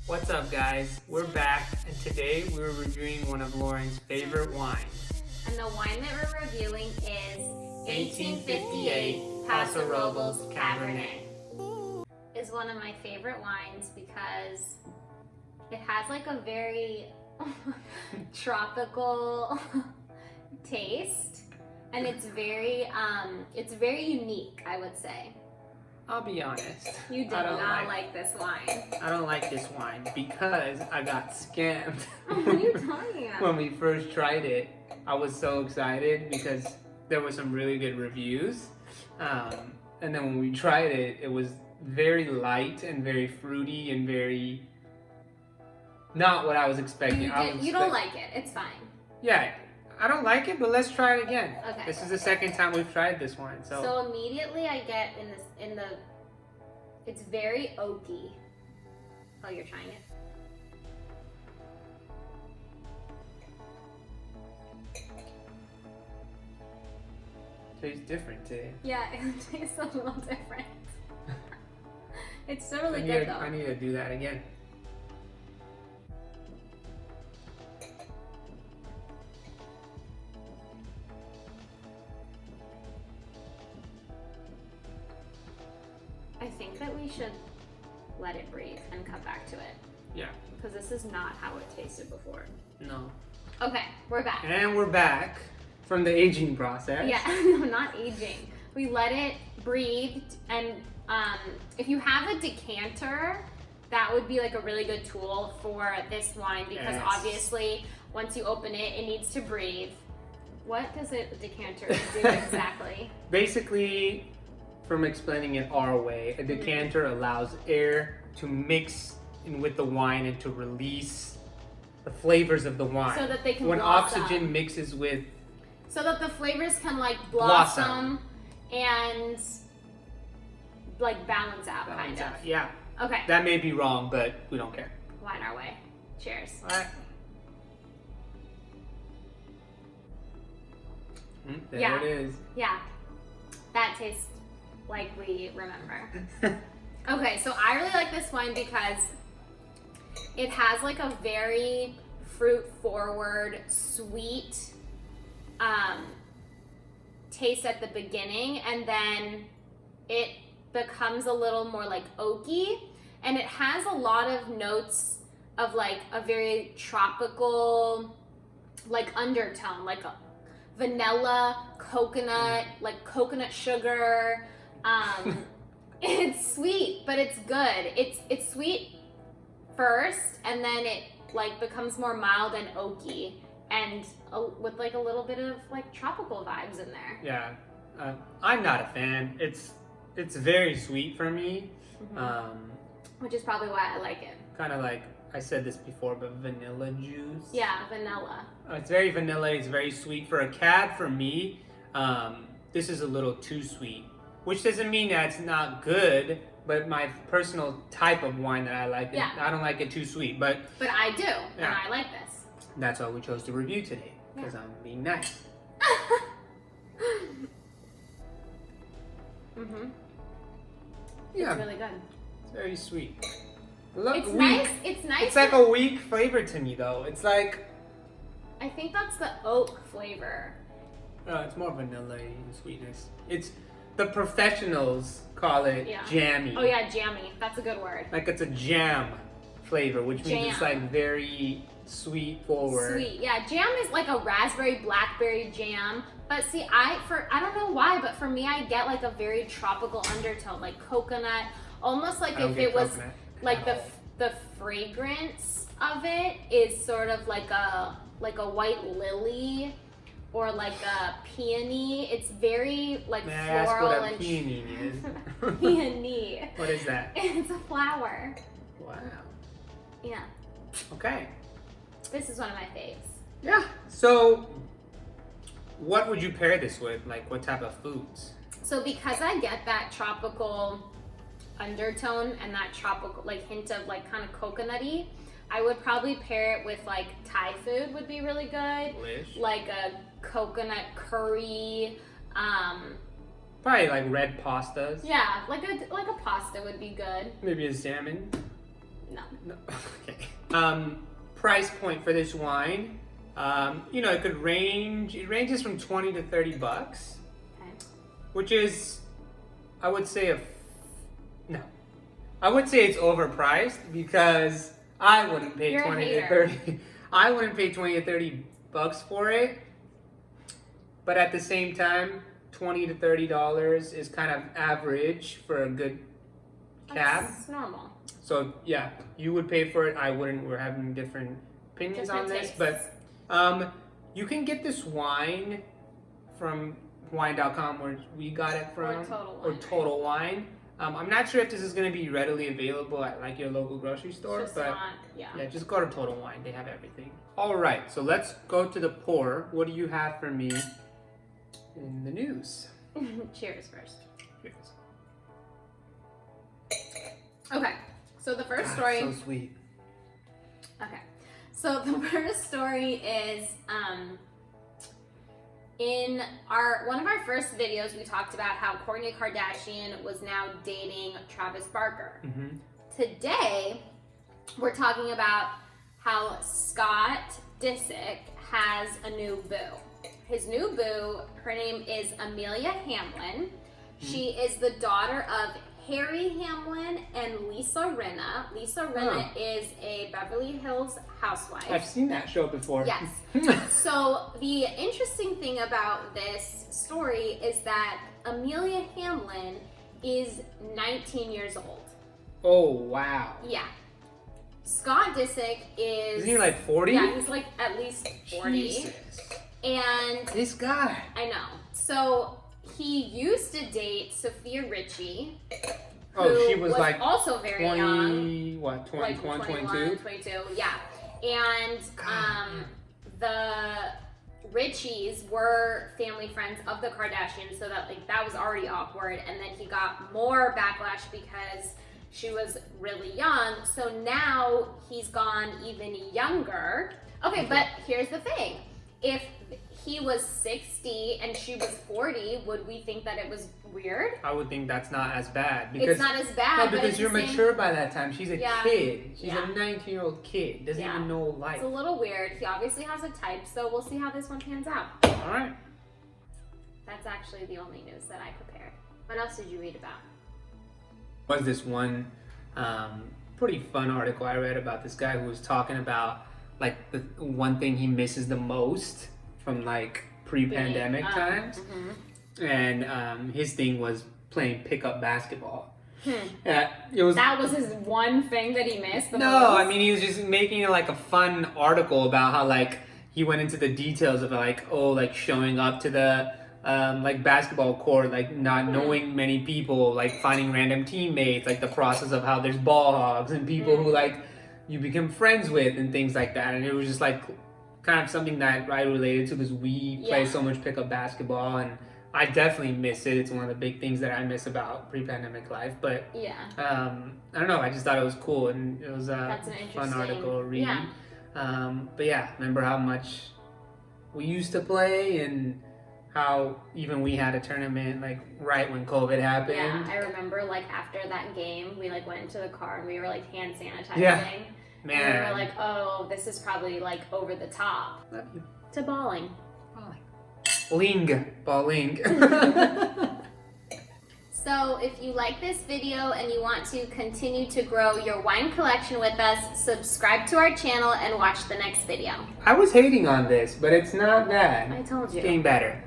What's up, guys? We're back, and today we're reviewing one of Lauren's favorite wines. And the wine that we're reviewing is 1858 Paso Robles Cabernet. Is one of my favorite wines because it has like a very tropical taste, and it's very unique, I would say. I'll be honest. You do not like this wine. I don't like this wine because I got scammed. What are you talking about? When we first tried it, I was so excited because there were some really good reviews. And then when we tried it, it was very light and very fruity and very not what I was expecting. You don't like it. It's fine. Yeah, I don't like it, but let's try it again. Okay. This is the second time we've tried this wine, So immediately I get it's very oaky. Oh, you're trying it? tastes different today. Yeah, it tastes a little different. It's still really good though. I need to do that again. I think that we should let it breathe and come back to it. Yeah. Because this is not how it tasted before. No. Okay, we're back. And we're back from the aging process. Yeah, no, not aging. We let it breathe, and if you have a decanter, that would be like a really good tool for this wine because obviously once you open it, it needs to breathe. What does a decanter do exactly? Basically, from explaining it our way, a decanter allows air to mix in with the wine and to release the flavors of the wine. So that they can when blossom. oxygen mixes with... So that the flavors can like blossom. And like balance out, kind of. Yeah. Okay. That may be wrong, but we don't care. Wine our way. Cheers. All right. There it is. Yeah. That tastes like we remember. Okay, so I really like this wine because it has like a very fruit-forward, sweet taste at the beginning, and then it becomes a little more like oaky, and it has a lot of notes of like a very tropical like undertone, like a vanilla, coconut, like coconut sugar. It's sweet, but it's good. It's sweet first, and then it like becomes more mild and oaky, and with like a little bit of like tropical vibes in there. Yeah, I'm not a fan. It's very sweet for me. Which is probably why I like it. Kind of like I said this before, but vanilla juice. Yeah, vanilla. It's very vanilla. It's very sweet for a cab. For me, this is a little too sweet, which doesn't mean that it's not good. But my personal type of wine that I like, I don't like it too sweet. But I do, and I like this. That's why we chose to review today, because I'm being nice. Yeah. It's really good. It's very sweet. It's nice. It's nice. It's like a weak flavor to me, though. It's like... I think that's the oak flavor. It's more vanilla and sweetness. It's... The professionals call it jammy. Oh yeah, jammy. That's a good word. Like it's a jam flavor, which means it's like very sweet forward. Sweet, yeah. Jam is like a raspberry blackberry jam. But see, I don't know why, but for me, I get like a very tropical undertone, like coconut, almost like if it was like the fragrance of it is sort of like a white lily. Or like a peony. It's very like floral. May I ask what a peony is? Peony. What is that? It's a flower. Wow. Yeah. Okay. This is one of my faves. Yeah. So, what would you pair this with? Like, what type of foods? So because I get that tropical undertone and that tropical like hint of like kind of coconutty, I would probably pair it with like Thai food would be really good. Delish. Like a coconut curry. Probably like red pastas. Yeah, like a pasta would be good. Maybe a salmon. No. Okay. Price point for this wine, it could range. It ranges from $20 to $30, Okay. which is, I would say I would say it's overpriced because I wouldn't pay You're a 20 to hater. 30. I wouldn't pay 20 to 30 bucks for it. But at the same time, $20 to $30 is kind of average for a good cab. That's normal. So yeah, you would pay for it. I wouldn't. We're having different opinions on this, tastes. but you can get this wine from wine.com where we got it from, or Total Wine, Wine. I'm not sure if this is going to be readily available at like your local grocery store, Just but not, yeah. just go to Total Wine. They have everything. All right, so let's go to the pour. What do you have for me in the news? Cheers first. Cheers. Okay, so the first story. So sweet. Okay, so the first story is in one of our first videos, we talked about how Kourtney Kardashian was now dating Travis Barker. Mm-hmm. Today, we're talking about how Scott Disick has a new boo. His new boo, her name is Amelia Hamlin. She is the daughter of Harry Hamlin and Lisa Rinna. Lisa Rinna is a Beverly Hills housewife. I've seen that show before. Yes. So the interesting thing about this story is that Amelia Hamlin is 19 years old. Oh, wow. Yeah. Scott Disick is... Isn't he like 40? Yeah, he's like at least 40. Jesus. And... This guy. I know. So he used to date Sophia Richie. Oh, she was like also very 20, young. what, 20, Like 21, 22? 22? Yeah. And the Richies were family friends of the Kardashians, so that was already awkward. And then he got more backlash because she was really young. So now he's gone even younger. Okay, but here's the thing. If he was 60 and she was 40, would we think that it was weird? I would think that's not as bad. Because, it's not as bad. No, because you're mature by that time. She's a kid. She's a 19-year-old kid. Doesn't even know life. It's a little weird. He obviously has a type, so we'll see how this one pans out. All right. That's actually the only news that I prepared. What else did you read about? Was this one pretty fun article I read about this guy who was talking about like the one thing he misses the most from like pre-pandemic times, and his thing was playing pickup basketball. That was his one thing that he missed the most? I mean, he was just making it like a fun article about how like he went into the details of like showing up to the like basketball court, like not knowing many people, like finding random teammates, like the process of how there's ball hogs and people who like you become friends with and things like that. And it was just like kind of something that I related to because we play so much pickup basketball, and I definitely miss it. It's one of the big things that I miss about pre-pandemic life. But I don't know. I just thought it was cool, and it was a fun article to read. Yeah. But yeah, remember how much we used to play and how even we had a tournament like right when COVID happened. Yeah, I remember like after that game, we like went into the car and we were like hand sanitizing. Yeah. Man. And we were like, oh, this is probably like over the top. Love you. To balling. Balling. So if you like this video and you want to continue to grow your wine collection with us, subscribe to our channel and watch the next video. I was hating on this, but it's not bad. I told you. It's getting better.